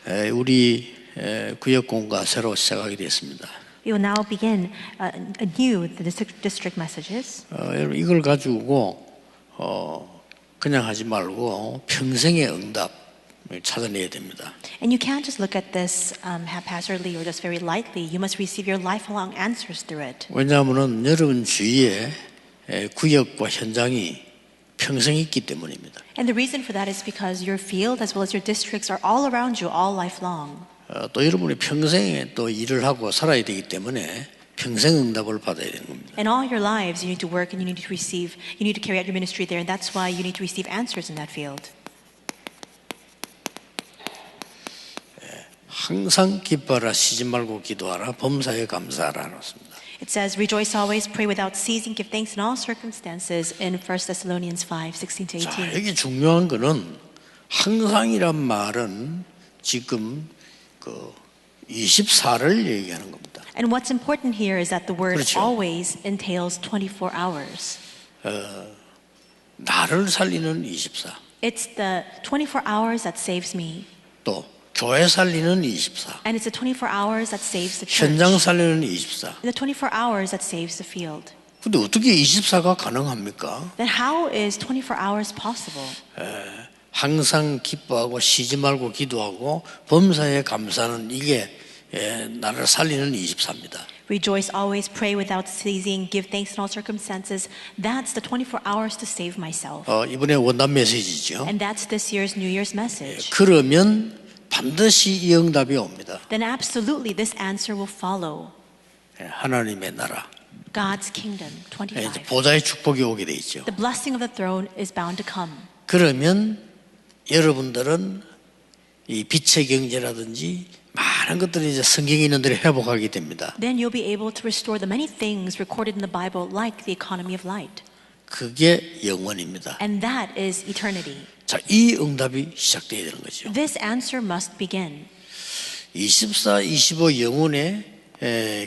우리 구역 공가 새로 시작하게 됐습니다. We will now begin anew the district messages. 여러분 이걸 가지고 그냥 하지 말고 평생의 응답을 찾아내야 됩니다. And you can't just look at this haphazardly or just very lightly. You must receive your lifelong answers through it. 왜냐하면 여러분 주위에 구역과 현장이 평생 있기 때문입니다. And the reason for that is because your field as well as your districts are all around you all life long. 또 여러분이 평생에 또 일을 하고 살아야 되기 때문에 평생 응답을 받아야 되는 겁니다. In all your lives, you need to work and you need to receive, you need to carry out your ministry there, and that's why you need to receive answers in that field. 항상 기뻐하라, 쉬지 말고 기도하라, 범사에 감사하라 그렇습니다. It says, "Rejoice always, pray without ceasing, give thanks in all circumstances." In 1 Thessalonians 5:16 to 자, 18. 여기 중요한 거는 항상이란 말은 지금 그 24를 얘기하는 겁니다. And what's important here is that the word 그렇죠. always entails 24 hours. 나를 살리는 24, It's the 24 hours that saves me. 또 교회 살리는 24, And it's the 24 hours that saves the church. 현장 살리는 24. And the 24 hours that saves the field. 근데 어떻게 24가 가능합니까? Then how is 24 hours possible? 항상 기뻐하고 쉬지 말고 기도하고 범사에 감사하는 이게 나를 살리는 24입니다. Rejoice always, pray without ceasing, give thanks in all circumstances. That's the 24 hours to save myself. 이번에 원단 메시지죠. And that's this year's New Year's message. 그러면 반드시 이 응답이 옵니다. Then absolutely this answer will follow. 하나님의 나라, God's kingdom, 이제 25. 보좌의 축복이 오게 돼 있죠. The blessing of the throne is bound to come. 그러면 여러분들은 이 빛의 경제라든지 많은 것들이 이제 성경에 있는 대로 회복하게 됩니다. Then you'll be able to restore the many things recorded in the Bible like the economy of light. 그게 영원입니다. And that is eternity. 자, 이 응답이 시작돼야 되는 거죠. This answer must begin. 24, 25 영혼의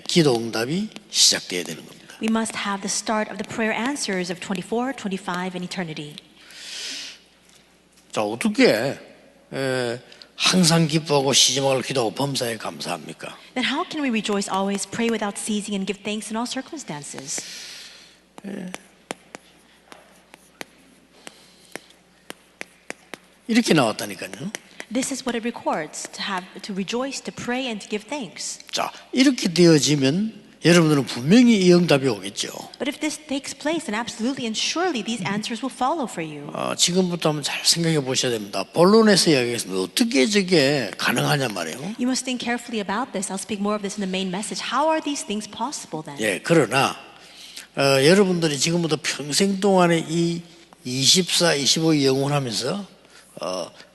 기도 응답이 시작돼야 되는 겁니다. We must have the start of the prayer answers of 24, 25, and eternity. 자, 어떻게 항상 기뻐하고 쉬지 말고 기도하고 범사에 감사합니까? Then how can we rejoice always, pray without ceasing, and give thanks in all circumstances? 이렇게 나왔다니까요. This is what it records, to rejoice, to pray, and to give thanks. 자, 이렇게 되어지면 여러분들은 분명히 이 응답이 오겠죠. But if this takes place, then absolutely and surely these answers will follow for you. 지금부터 한번 잘 생각해 보셔야 됩니다. 본론에서 이야기했습니다. 어떻게 저게 가능하냐 말이에요. You must think carefully about this. I'll speak more of this in the main message. How are these things possible then? 예, 그러나 여러분들이 지금부터 평생 동안에 이 24, 25 영원하면서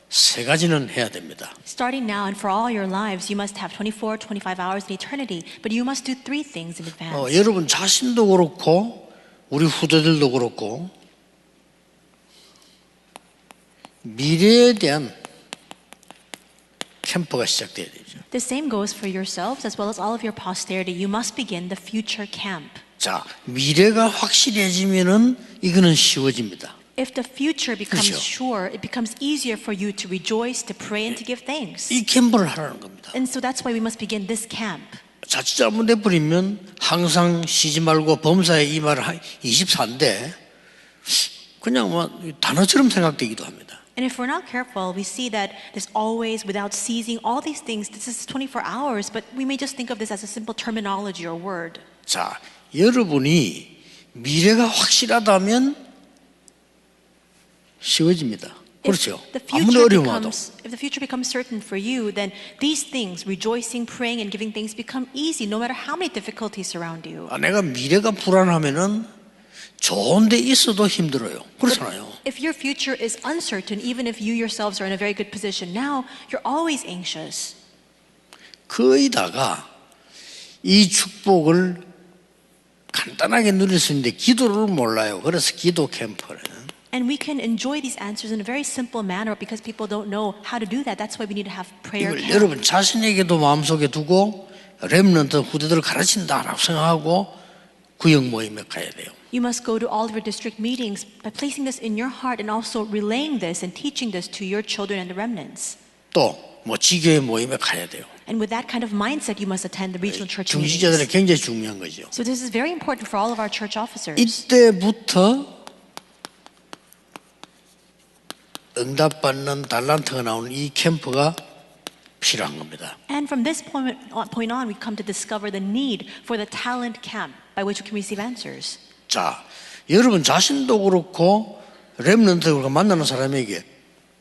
세 가지는 해야 됩니다. Starting now and for all your lives, you must have 24, 25 hours in eternity, but you must do three things in advance. 여러분 자신도 그렇고 우리 후대들도 그렇고 미래에 대한 캠프가 시작돼야 되죠. The same goes for yourselves as well as all of your posterity. You must begin the future camp. 자, 미래가 확실해지면은 이거는 쉬워집니다. If the future becomes 그렇죠. sure, it becomes easier for you to rejoice, to pray, and to give thanks. 이 캠프를 하라는 겁니다. And so that's why we must begin this camp. 자칫 잘못해버리면 항상 쉬지 말고 범사에 임하라 24인데 그냥 뭐 단어처럼 생각되기도 합니다. And if we're not careful, we see that this always, without ceasing, all these things, this is 24 hours, but we may just think of this as a simple terminology or word. 자, 여러분이 미래가 확실하다면 쉬워집니다. 그렇죠. 아무리 어려워도. If the future becomes certain for you, then these things, rejoicing, praying, and giving thanks, become easy no matter how many difficulties surround you. 내가 미래가 불안하면은 좋은 데 있어도 힘들어요. 그렇잖아요. If your future is uncertain, even if you yourselves are in a very good position now, you're always anxious. 거의다가 이 축복을 간단하게 누릴 수 있는데 기도를 몰라요. 그래서 기도 캠프를. And we can enjoy these answers in a very simple manner because people don't know how to do that. That's why we need to have prayer 이걸 camp. 여러분 자신에게도 마음속에 두고 렘넌트 후대들을 가르친다라고 생각하고 구역 모임에 가야 돼요. You must go to all of your district meetings by placing this in your heart and also relaying this and teaching this to your children and the remnants. 또 뭐 지교회 모임에 가야 돼요. And with that kind of mindset, you must attend the regional church 중지자들은 meetings. 굉장히 중요한 거죠. So this is very important for all of our church officers. 이때부터 응답받는 달란트가 나오는 이 캠프가 필요한 겁니다. And from this point on, we come to discover the need for the talent camp by which we can receive answers. 자, 여러분 자신도 그렇고 렘넌트가 만나는 사람에게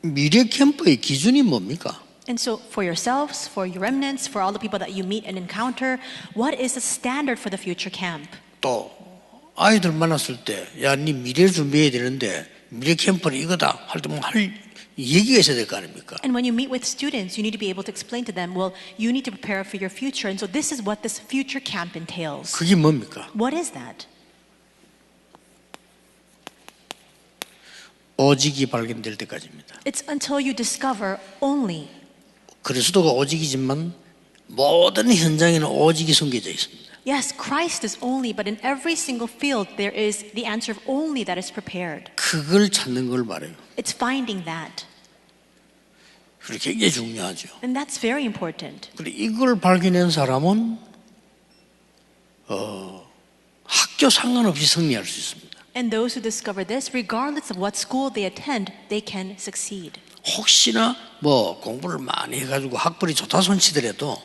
미래 캠프의 기준이 뭡니까? And so for yourselves, for your remnants, for all the people that you meet and encounter, what is the standard for the future camp? 또 아이들 만났을 때, 야, 네 미래 준비해야 되는데 미래 캠프는 이거다 할 때 뭐 할 얘기가 있어야 될 거 아닙니까? And when you meet with students, you need to be able to explain to them, well, you need to prepare for your future. And so this is what this future camp entails. 그게 뭡니까? What is that? 오직이 발견될 때까지입니다. It's until you discover only. 그리스도가 오직이지만 모든 현장에는 오직이 숨겨져 있습니다. Yes, Christ is only, but in every single field there is the answer of only that is prepared. 그걸 찾는 걸 말해요. It's finding that. 그게 굉장히 중요하죠. And that's very important. 그리고 이걸 발견한 사람은 학교 상관없이 승리할 수 있습니다. And those who discover this, regardless of what school they attend, they can succeed. 혹시나 뭐 공부를 많이 해가지고 학벌이 좋다 손치더라도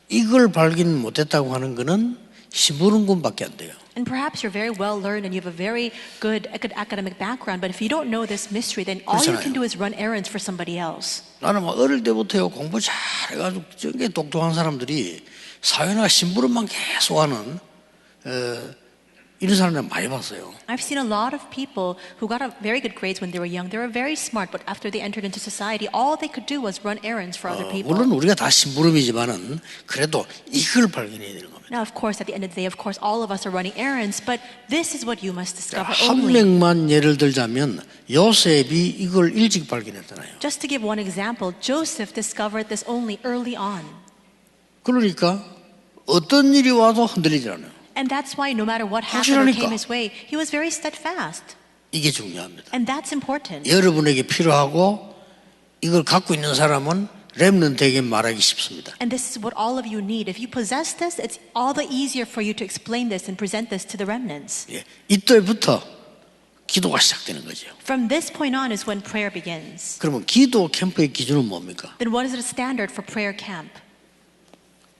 이걸 발견 못했다고 하는 거는 심부름꾼밖에 안 돼요. And perhaps you're very well learned and you have a very good academic background, but if you don't know this mystery, then all you can do is run errands for somebody else. 나는 뭐 어릴 때부터요 공부 잘해가지고 굉장히 똑똑한 사람들이 사회나 심부름만 계속 하는 이런 사람들 많이 봤어요. I've seen a lot of people who got very good grades when they were young. They were very smart, but after they entered into society, all they could do was run errands for other people. 물론 우리가 다 심부름이지만은 그래도 이걸 발견해야 되는 겁니다. Now, of course, at the end of the day, of course, all of us are running errands, but this is what you must discover 한 only. 명만 예를 들자면 요셉이 이걸 일찍 발견했잖아요. Just to give one example, Joseph discovered this only early on. 그러니까 어떤 일이 와도 흔들리지 않아요. And that's why no matter what happened or 확실하니까. came his way, he was very steadfast. 이게 중요합니다. And that's important. 여러분에게 필요하고 이걸 갖고 있는 사람은 렘넌트에게 말하기 쉽습니다. And this is what all of you need. If you possess this, it's all the easier for you to explain this and present this to the remnants. 예, 이때부터 기도가 시작되는 거죠. From this point on is when prayer begins. 그러면 기도 캠프의 기준은 뭡니까? Then what is the standard for prayer camp?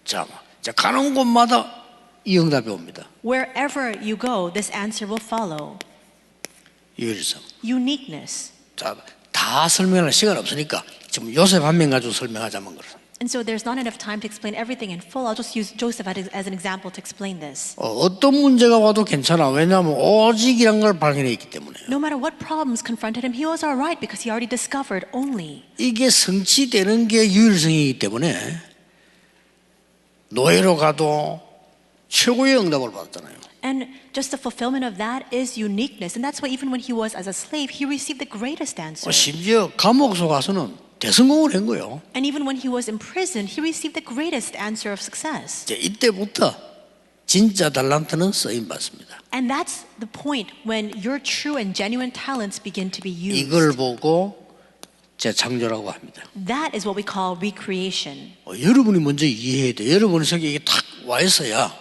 자, 가는 곳마다 이 응답이 옵니다. Wherever you go, this answer will follow. 유일성. Uniqueness. 자, 다 설명할 시간 없으니까 지금 요셉 한 명 가지고 설명하자면 그렇습니다. And so there's not enough time to explain everything in full. I'll just use Joseph as an example to explain this. 어떤 문제가 와도 괜찮아. 왜냐하면 오직이란 걸 발견했기 때문에. No matter what problems confronted him, he was all right because he already discovered only. 이게 성취되는 게 유일성이기 때문에 노예로 가도 최고의 응답을 받았잖아요. And just the fulfillment of that is uniqueness. And that's why even when he was as a slave, he received the greatest answer. 심지어 감옥 속에서는 대성공을 한 거예요. And even when he was in prison, he received the greatest answer of success. 이제 이때부터 진짜 달란트는 쓰임 받습니다. And that's the point when your true and genuine talents begin to be used. 이걸 보고 재창조라고 합니다. That is what we call recreation. 여러분이 먼저 이해해야 돼. 여러분의 성격이 탁 와 있어야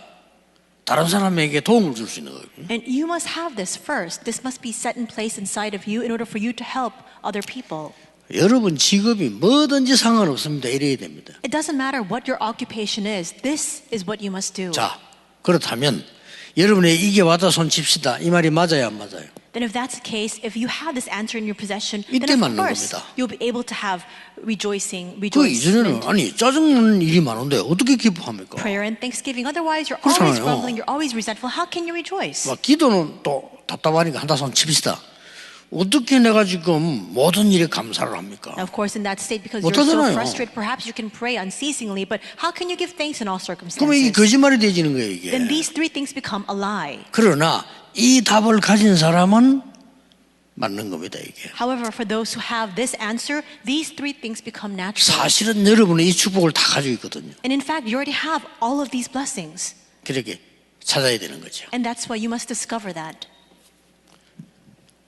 다른 사람에게 도움을 줄 수 있는 거예요. And you must have this first. This must be set in place inside of you in order for you to help other people. 여러분 직업이 뭐든지 상관없습니다. 이래야 됩니다. It doesn't matter what your occupation is. This is what you must do. 자, 그렇다면 여러분의 이게 와다 손 칩시다. 이 말이 맞아요, 안 맞아요? Then if that's the case, if you have this answer in your possession, 이때 then of 맞는 course 겁니다. you'll be able to have rejoicing, 그 이전에는 rejoicement, 아니 짜증나는 일이 많은데 어떻게 기뻐합니까? prayer and thanksgiving. Otherwise, you're 그렇잖아요. always grumbling, you're always resentful. How can you rejoice? 막 기도는 또 답답하니까 한다 손 칩시다. 어떻게 내가 지금 모든 일에 감사를 합니까? Now, of course, in that state, because you're so 못하잖아요. frustrated, perhaps you can pray unceasingly, but how can you give thanks in all 그러면 circumstances? 이게 거짓말이 되지는 거예요, 이게. Then these three things become a lie. 그러나 이 답을 가진 사람은 맞는 겁니다, 이게. However, for those who have this answer, these three things become natural. 사실은 여러분이 이 축복을 다 가지고 있거든요. And in fact, you already have all of these blessings. 그렇게 찾아야 되는 거죠. And that's why you must discover that.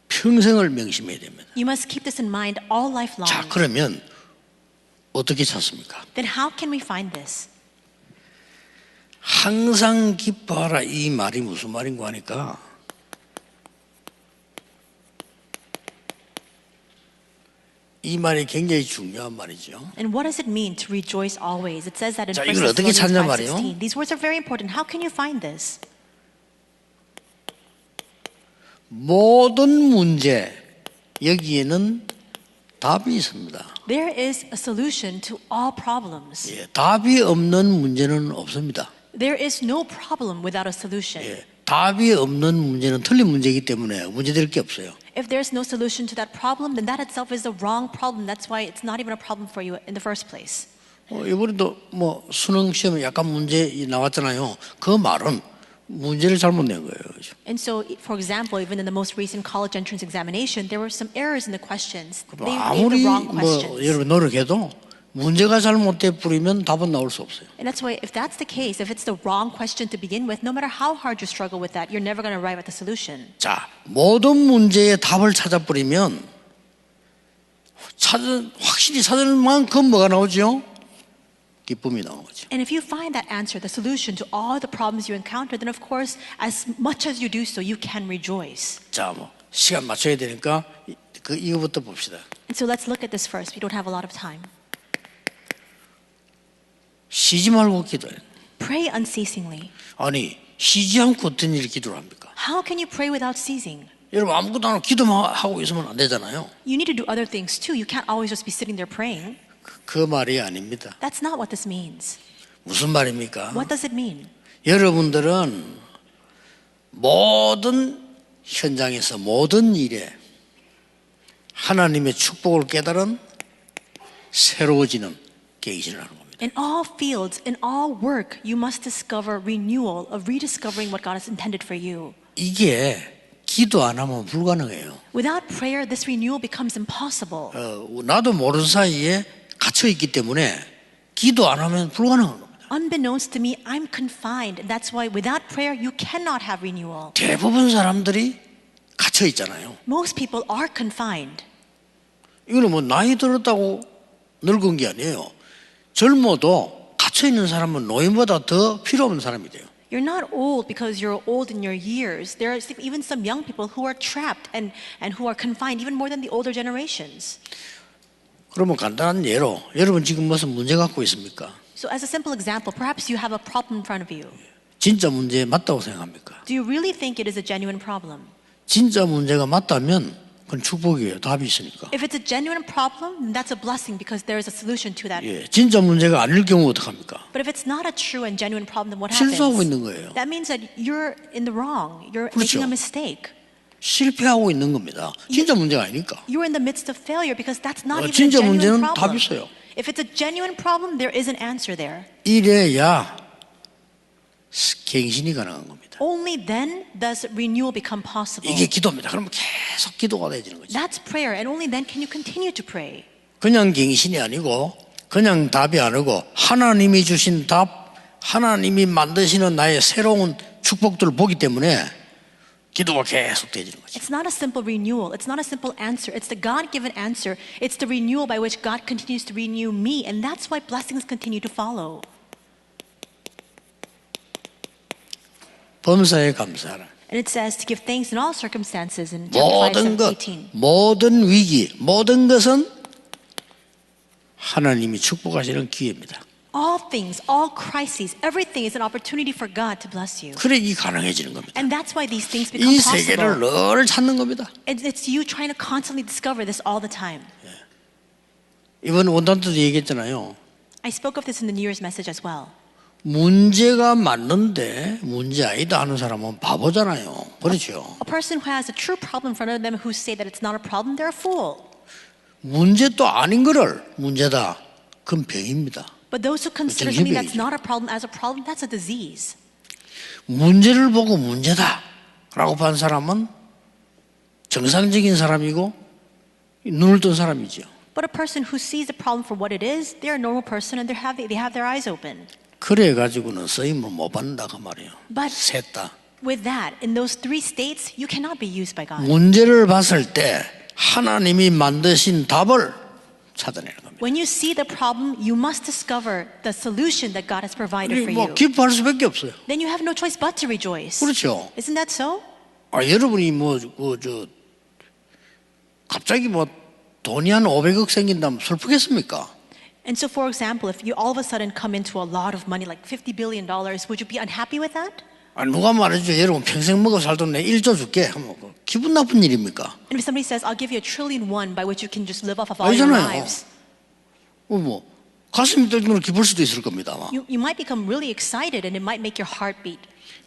평생을 명심해야 됩니다. You must keep this in mind all life long. 자, 그러면 어떻게 찾습니까? Then how can we find this? 항상 기뻐하라 이 말이 무슨 말인가 하니까 이 말이 굉장히 중요한 말이죠. And what does it mean to rejoice always? It says that in 자, 1 이걸 어떻게 찾냐 Thessalonians 말이에요? 5:16. These words are very important. How can you find this? 모든 문제 여기에는 답이 있습니다. There is a solution to all problems. 예, 답이 없는 문제는 없습니다. There is no problem without a solution. 예, 답이 없는 문제는 틀린 문제이기 때문에 문제될 게 없어요. If there's no solution to that problem, then that itself is the wrong problem. That's why it's not even a problem for you in the first place. 이번에도 뭐 수능 시험에 약간 문제 나왔잖아요. 그 말은 문제를 잘못 낸 거예요. 그죠? And so, for example, even in the most recent college entrance examination, there were some errors in the questions. They gave 아무리 the wrong 뭐 questions. 여러분 노력해도 문제가 잘못돼 뿌리면 답은 나올 수 없어요. And that's why, if that's the case, if it's the wrong question to begin with, no matter how hard you struggle with that, you're never going to arrive at the solution. 자, 모든 문제의 답을 찾아버리면 확실히 찾을 만큼 뭐가 나오죠? 기쁨이 나온 거죠. And if you find that answer, the solution to all the problems you encounter, then of course, as much as you do so, you can rejoice. 자, 뭐 시간 맞춰야 되니까 이거부터 봅시다. And so let's look at this first. We don't have a lot of time. 쉬지 말고 기도해. Pray unceasingly. 아니 쉬지 않고 어떤 일 기도를 합니까? How can you pray without ceasing? 여러분 아무것도 안 하고 기도만 하고 있으면 안 되잖아요. You need to do other things too. You can't always just be sitting there praying. 그 말이 아닙니다. That's not what this means. 무슨 말입니까? What does it mean? 여러분들은 모든 현장에서 모든 일에 하나님의 축복을 깨달은 새로워지는 계기를 하는 겁니다. In all fields, in all work, you must discover renewal of rediscovering what God has intended for you. 이게 기도 안 하면 불가능해요. Without prayer, this renewal becomes impossible. 나도 모르는 사이에 갇혀 있기 때문에 기도 안 하면 불가능한 겁니다. Unbeknownst to me, I'm confined. And that's why without prayer, you cannot have renewal. 대부분 사람들이 갇혀 있잖아요. Most people are confined. 이거는 뭐 나이 들었다고 늙은 게 아니에요. 젊어도 갇혀 있는 사람은 노인보다 더 필요 없는 사람이 돼요. You're not old because you're old in your years. There are even some young people who are trapped and who are confined even more than the older generations. 그러면 간단한 예로 여러분 지금 무슨 문제 갖고 있습니까? So as a simple example, perhaps you have a problem in front of you. 진짜 문제 맞다고 생각합니까? Do you really think it is a genuine problem? 진짜 문제가 맞다면 그건 축복이에요. 답이 있으니까. If it's a genuine problem, then that's a blessing because there is a solution to that. 예, 진짜 문제가 아닐 경우 어떡합니까? But if it's not a true and genuine problem, then what 실수하고 happens? 있는 거예요. That means that you're in the wrong. You're 그렇죠. making a mistake. 실패하고 있는 겁니다. 진짜 문제가 아니니까. You're in the midst of failure because that's not even a 진짜 genuine 문제는 problem. 답이 있어요. If it's a genuine problem, there is an answer there. 이래야 갱신이 가능한 겁니다. Only then does renewal become possible. 이게 기도입니다. 그러면 계속 기도가 되어지는 거죠. That's prayer, and only then can you continue to pray. 그냥 갱신이 아니고 그냥 답이 아니고 하나님이 주신 답, 하나님이 만드시는 나의 새로운 축복들을 보기 때문에 기도가 계속 되어지는 거죠. It's not a simple renewal. It's not a simple answer. It's the God-given answer. It's the renewal by which God continues to renew me, and that's why blessings continue to follow. 범사에 감사하라. And it says to give thanks in all circumstances in chapter 5, 모든 것, 18. 모든 위기, 모든 것은 하나님이 축복하시는 기회입니다. All things, all crises, everything is an opportunity for God to bless you. 그래 이 가능해지는 겁니다. And that's why these things become 이 세계를 possible. 늘 찾는 겁니다. It's you trying to constantly discover this all the time. 이번 원단도 얘기했잖아요. I spoke of this in the New Year's message as well. 문제가 맞는데 문제 아니다 하는 사람은 바보잖아요. 그렇죠. A person who has a true problem in front of them who say that it's not a problem, they're a fool. 문제 또 아닌 거를 문제다. 그건 병입니다. But those who consider something that's not a problem as a problem, that's a disease. 문제를 보고 문제다 라고 본 사람은 정상적인 사람이고 눈을 뜬 사람이죠. But a person who sees the problem for what it is, they're a normal person and they have their eyes open. 그래 가지고는 쓰임을 못 받는다 그 말이에요. But 셋 다. with that, in those three states, you cannot be used by God. 문제를 봤을 때 하나님이 만드신 답을 찾아내는 겁니다. When you see the problem, you must discover the solution that God has provided for 뭐 you. 기뻐할 수밖에 없어요. Then you have no choice but to rejoice. 그렇죠. Isn't that so? 여러분이 갑자기 돈이 한 500억 생긴다면 슬프겠습니까? And so, for example, if you all of a sudden come into a lot of money, like $50 billion, would you be unhappy with that? 누가 말해줘 여러분 평생 먹어 살던 내 1조 줄게 하면 기분 나쁜 일입니까? And if somebody says, I'll give you $1 trillion by which you can just live off of all your 아니잖아요. lives, 가슴이 떨리면 기쁠 수도 있을 겁니다. you might become really excited and it might make your heart beat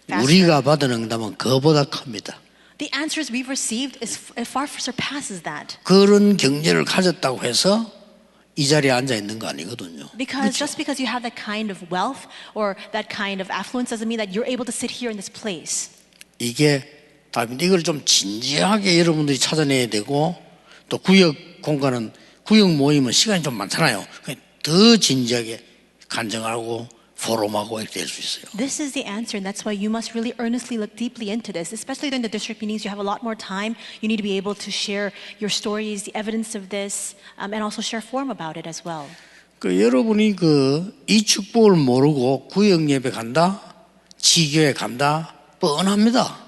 faster. 우리가 받은 응답은 그보다 큽니다. The answers we've received far surpasses that. 그런 경제를 가졌다고 해서 이 자리에 앉아 있는 거 아니거든요. Because just because you have that kind of wealth or that kind of affluence doesn't mean that you're able to sit here in this place. 이게 답인데 이걸 좀 진지하게 여러분들이 찾아내야 되고 또 구역 모임은 시간이 좀 많잖아요. 더 진지하게 간증하고 포럼하고 이렇게 될 수 있어요. This is the answer, and that's why you must really earnestly look deeply into this. Especially during the district meetings, you have a lot more time. You need to be able to share your stories, the evidence of this, and also share form about it as well. 여러분이 이 축복을 모르고 구역 예배 간다, 지교회 간다, 뻔합니다.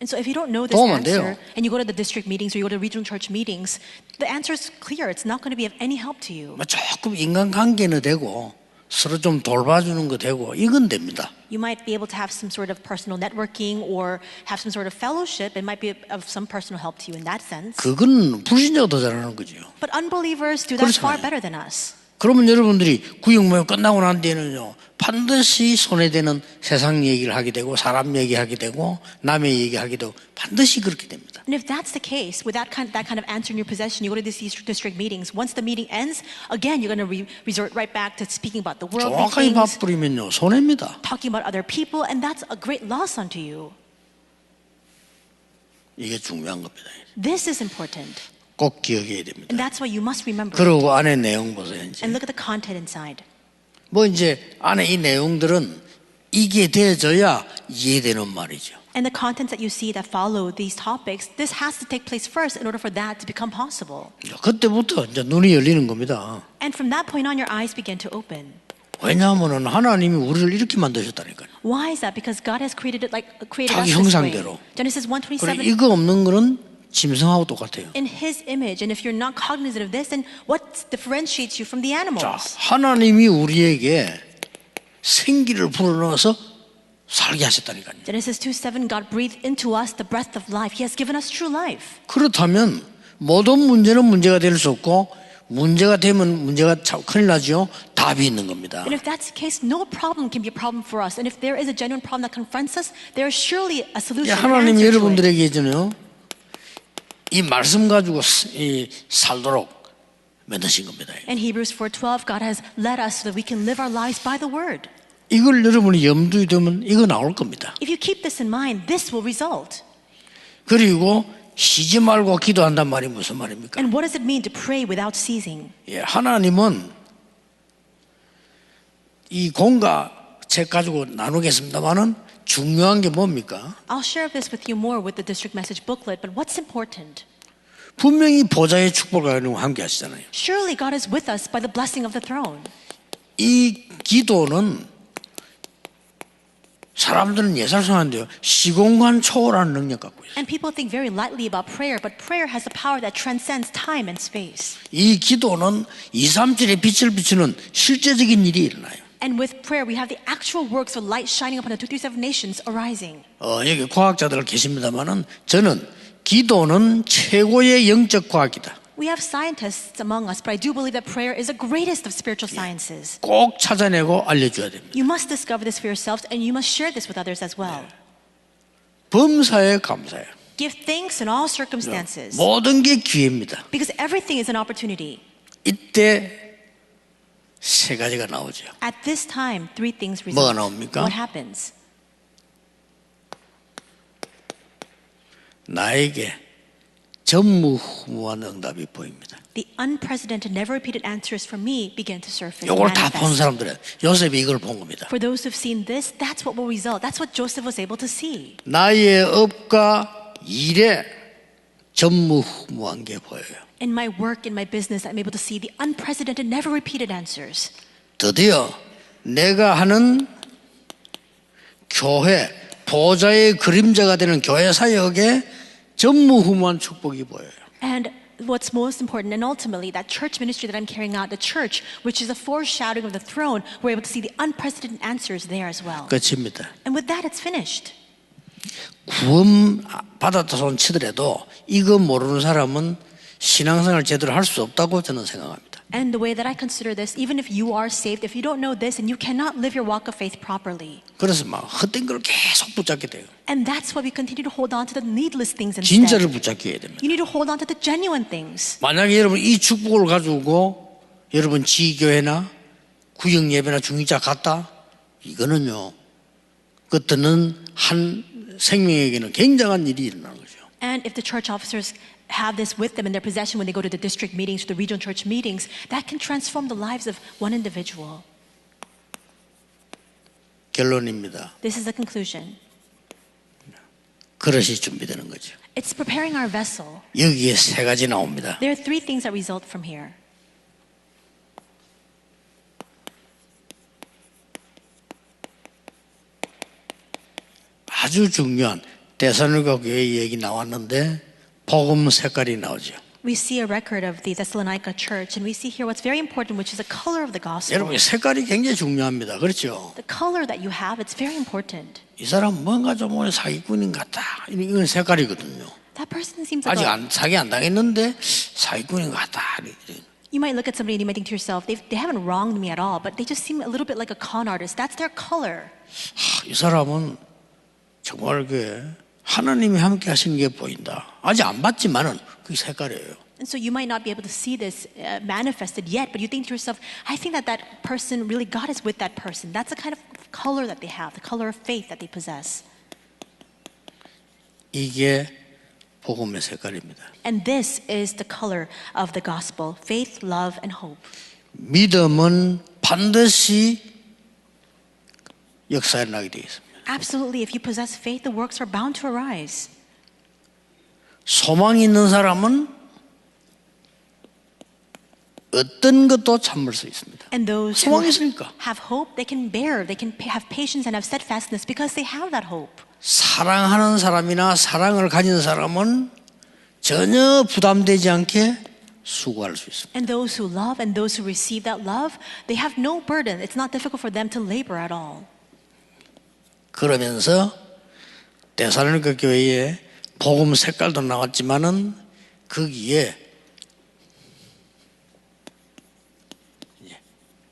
And so if you don't know this 도움 안 answer, 돼요. and you go to the district meetings or you go to regional church meetings, the answer is clear. It's not going to be of any help to you. 조금 인간관계는 되고 서로 좀 돌봐주는 거 되고 이건 됩니다. You might be able to have some sort of personal networking or have some sort of fellowship. It might be of some personal help to you in that sense. 그건 불신자가 더 잘하는 거죠. But unbelievers do that far 그렇잖아요. better than us. 그러면 여러분들이 구역 모임 끝나고 난 뒤에는요 반드시 손해되는 세상 얘기를 하게 되고 사람 얘기하게 되고 남의 얘기하게 되고 반드시 그렇게 됩니다. And if that's the case, with that kind of answer in your possession, you go to these district meetings. Once the meeting ends, again you're going to resort right back to speaking about the worldly 정확하게 things, 바쁘리면요 손해입니다. talking about other people, and that's a great loss unto you. 이게 중요한 겁니다. This is important, 꼭 기억해야 됩니다. and that's why you must remember. it. 그리고 안에 내용 보세요. 이제. And look at the content inside. 이제 안에 이 내용들은 이게 되어져야 이해되는 말이죠. And the contents that you see that follow these topics, this has to take place first in order for that to become possible. 그때부터 이제 눈이 열리는 겁니다. And from that point on, your eyes begin to open. 왜냐하면 하나님이 우리를 이렇게 만드셨다니까요. Why is that? Because God has created us 자기 this way. 형상대로. Genesis 그래 1:27. 이거 없는 거는 짐승하고 똑같아요. In His image, and if you're not cognizant of this, then what differentiates you from the 자, animals? 하나님이 우리에게 생기를 불어넣어서 살게 하셨다니까요. Genesis 2:7, God breathed into us the breath of life. He has given us true life. 그렇다면 모든 문제는 문제가 될 수 없고 문제가 되면 문제가 큰일 나죠. 답이 있는 겁니다. And if that's the case, no problem can be a problem for us. And if there is a genuine problem that confronts us, there is surely a solution. an 하나님이 answer to it. 여러분들에게 이제는요 이 말씀 가지고 살도록 만드신 겁니다. In Hebrews 4:12, God has led us so that we can live our lives by the word. 이걸 여러분이 염두에 두면 이거 나올 겁니다. If you keep this in mind, this will result. 그리고 쉬지 말고 기도한단 말이 무슨 말입니까? And what does it mean to pray without ceasing? 하나님은 이 공과 책 가지고 나누겠습니다만은 중요한 게 뭡니까? I'll share this with you more with the district message booklet, but what's important? 분명히 보좌의 축복을 가지고 함께 하시잖아요. Surely God is with us by the blessing of the throne. 이 기도는 사람들은 예상하는데요. 시공간 초월하는 능력 갖고 있어요. And people think very lightly about prayer, but prayer has a power that transcends time and space. 이 기도는 237의 빛을 비추는 실제적인 일이 일어나요. And with prayer, we have the actual works of light shining upon the 237 nations arising. 여기 과학자들 계십니다만은 저는 기도는 최고의 영적 과학이다. We have scientists among us, but I do believe that prayer is the greatest of spiritual sciences. 꼭 찾아내고 알려줘야 됩니다. You must discover this for yourselves, and you must share this with others as well. 범사에 감사해요. Give thanks in all circumstances, 모든 게 기회입니다. because everything is an opportunity. 이때 세 가지가 나오죠. At this time, three things 뭐가 result. 나옵니까? What happens? 나에게 전무후무한 응답이 보입니다. The unprecedented, never repeated answers from me begin to surface. 이걸 다 본 manifest. 사람들은 요셉이 이걸 본 겁니다. For those who've seen this, that's what will result. That's what Joseph was able to see. 나의 업과 일에 전무후무한 게 보여요. In my work, in my business, I'm able to see the unprecedented, never repeated answers. 드디어 내가 하는 교회 보좌의 그림자가 되는 교회 사역에 전무후무한 축복이 보여요. And what's most important, and ultimately, that church ministry that I'm carrying out, the church, which is a foreshadowing of the throne, we're able to see the unprecedented answers there as well. 끝입니다. And with that, it's finished. 구원 받았다 손 치더라도 이거 모르는 사람은 신앙생활 제대로 할 수 없다고 저는 생각합니다. And the way that I consider this, even if you are saved, if you don't know this, and you cannot live your walk of faith properly. 그래서 막 헛된 걸 계속 붙잡게 돼요. And that's why we continue to hold on to the needless things 진짜를 instead. 붙잡게 해야 됩니다. You need to hold on to the genuine things. 만약에 여러분 이 축복을 가지고 여러분 지교회나 구역 예배나 중직자 갔다, 이거는요, 그 듣는 한 생명에게는 굉장한 일이 일어나는 거죠. And if the church officers have this with them in their possession when they go to the district meetings, to the regional church meetings, that can transform the lives of one individual. 결론입니다. This is the conclusion. 그릇이 준비되는 거죠. It's preparing our vessel. 여기에 세 가지 나옵니다. There are three things that result from here. 아주 중요한 데살로니가 교회 얘기 나왔는데 복음 색깔이 나오죠. We see a record of the Thessalonica church, and we see here what's very important, which is the color of the gospel. 여러분 색깔이 굉장히 중요합니다. 그렇죠? The color that you have, it's very important. 이 사람 뭔가 좀 오늘 사기꾼인 것 같다. 이건 색깔이거든요. That person seems like 아직 사기 안 당했는데 사기꾼인 것 같다. you might look at somebody and you might think to yourself, they haven't wronged me at all, but they just seem a little bit like a con artist. That's their color. 이 사람은 정말 하나님이 함께 하시는 게 보인다. 아직 안 봤지만은 그게 색깔이에요. And so you might not be able to see this manifested yet, but you think to yourself, I think that person, really God is with that person. That's the kind of color that they have, the color of faith that they possess. 이게 복음의 색깔입니다. And this is the color of the gospel, faith, love, and hope. 믿음은 반드시 역사에 나게 되어 있습니다. Absolutely, if you possess faith, the works are bound to arise. 소망이 있는 사람은 어떤 것도 참을 수 있습니다. And those who 소망이 있으니까. have hope, they can bear, they can have patience and have steadfastness because they have that hope. 사랑하는 사람이나 사랑을 가진 사람은 전혀 부담되지 않게 수고할 수 있습니다. And those who love and those who receive that love, they have no burden. It's not difficult for them to labor at all. 그러면서 데살로니가 교회에 복음 색깔도 나왔지만은 거기에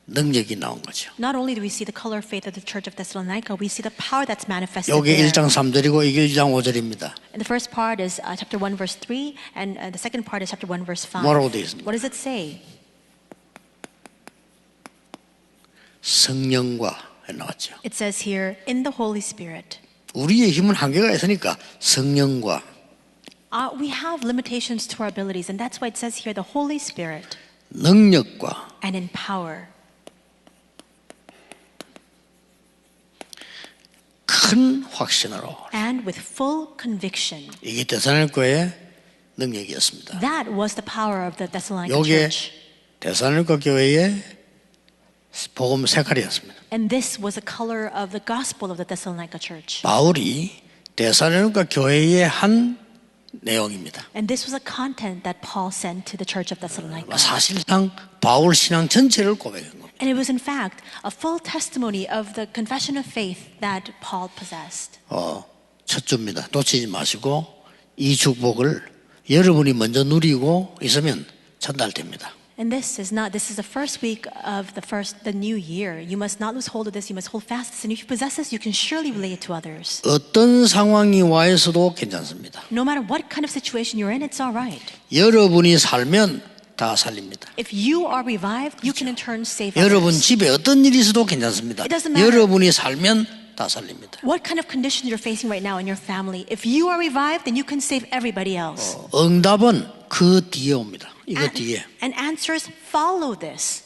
능력이 나온 거죠. Not only do we see the color of faith of the church of Thessalonica, we see the power that's manifested 여기 there. 1장 3절이고 이게 1장 5절입니다. And the first part is chapter 1 verse 3 and the second part is chapter 1 verse 5. 뭐라고 되어 있습니까? What does it say? 성령과 나왔죠. It says here, in the Holy Spirit. 우리의 힘은 한계가 있으니까 성령과 We have limitations to our abilities, and that's why it says here, the Holy Spirit 능력과 and in power. 큰 확신으로 And with full conviction. 이게 데살로니가의 능력이었습니다. That was the power of the Thessalonica 요게 church. 데살로니가 교회의 복음 색깔이었습니다. And this was the color of the gospel of the Thessalonica church. 바울이 데살로니가 교회에 한 내용입니다. And this was a content that Paul sent to the church of Thessalonica. 사실상 바울 신앙 전체를 고백한 겁니다. And it was in fact a full testimony of the confession of faith that Paul possessed. 첫 주입니다. 놓치지 마시고 이 축복을 여러분이 먼저 누리고 있으면 전달됩니다. And this is the first week of the new year. You must not lose hold of this. You must hold fast this. And if you possess this, you can surely relate it to others. 어떤 상황이 와 있어도 괜찮습니다. No matter what kind of situation you're in, it's all right. 여러분이 살면 다 살립니다. If you are revived, you can in turn save 여러분 others. 집에 어떤 일이 있어도 괜찮습니다. It doesn't matter. 여러분이 살면 다 살립니다. What kind of conditions you're facing right now in your family, if you are revived, then you can save everybody else. 응답은 그 뒤에 옵니다. 이거 뒤에. And answers follow this.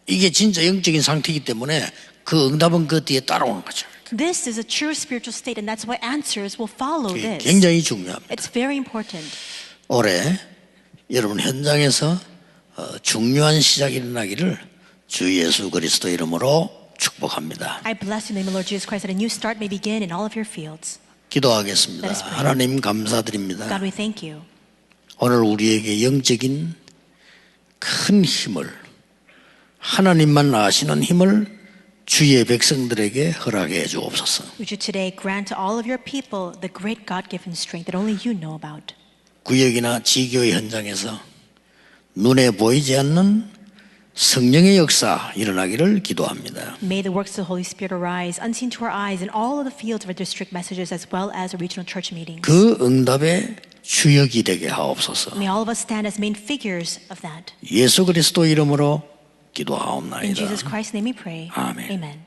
이게 진짜 영적인 상태이기 때문에 그 응답은 그 뒤에 따라오는 거죠. This is a true spiritual state, and that's why answers will follow this. 굉장히 중요합니다. It's very important. 올해 여러분 현장에서 중요한 시작이 일어나기를 주 예수 그리스도 이름으로 축복합니다. I bless you in the name of Lord Jesus Christ that a new start may begin in all of your fields. 기도하겠습니다. Let us pray. 하나님 감사드립니다. God, we thank you. 오늘 우리에게 영적인 큰 힘을, 하나님만 아시는 힘을 주의 백성들에게 허락해 주옵소서. Would you today grant to all of your people the great God-given strength that only you know about? 구역이나 지교의 현장에서 눈에 보이지 않는 성령의 역사 일어나기를 기도합니다. May the works of the Holy Spirit arise, unseen to our eyes, in all of the fields of our district messages as well as our regional church meetings. 그 응답의 주역이 되게 하옵소서. May all of us stand as main figures of that. 예수 그리스도 이름으로 In 기도하옵나이다. Jesus Christ's name we pray. 아멘. Amen.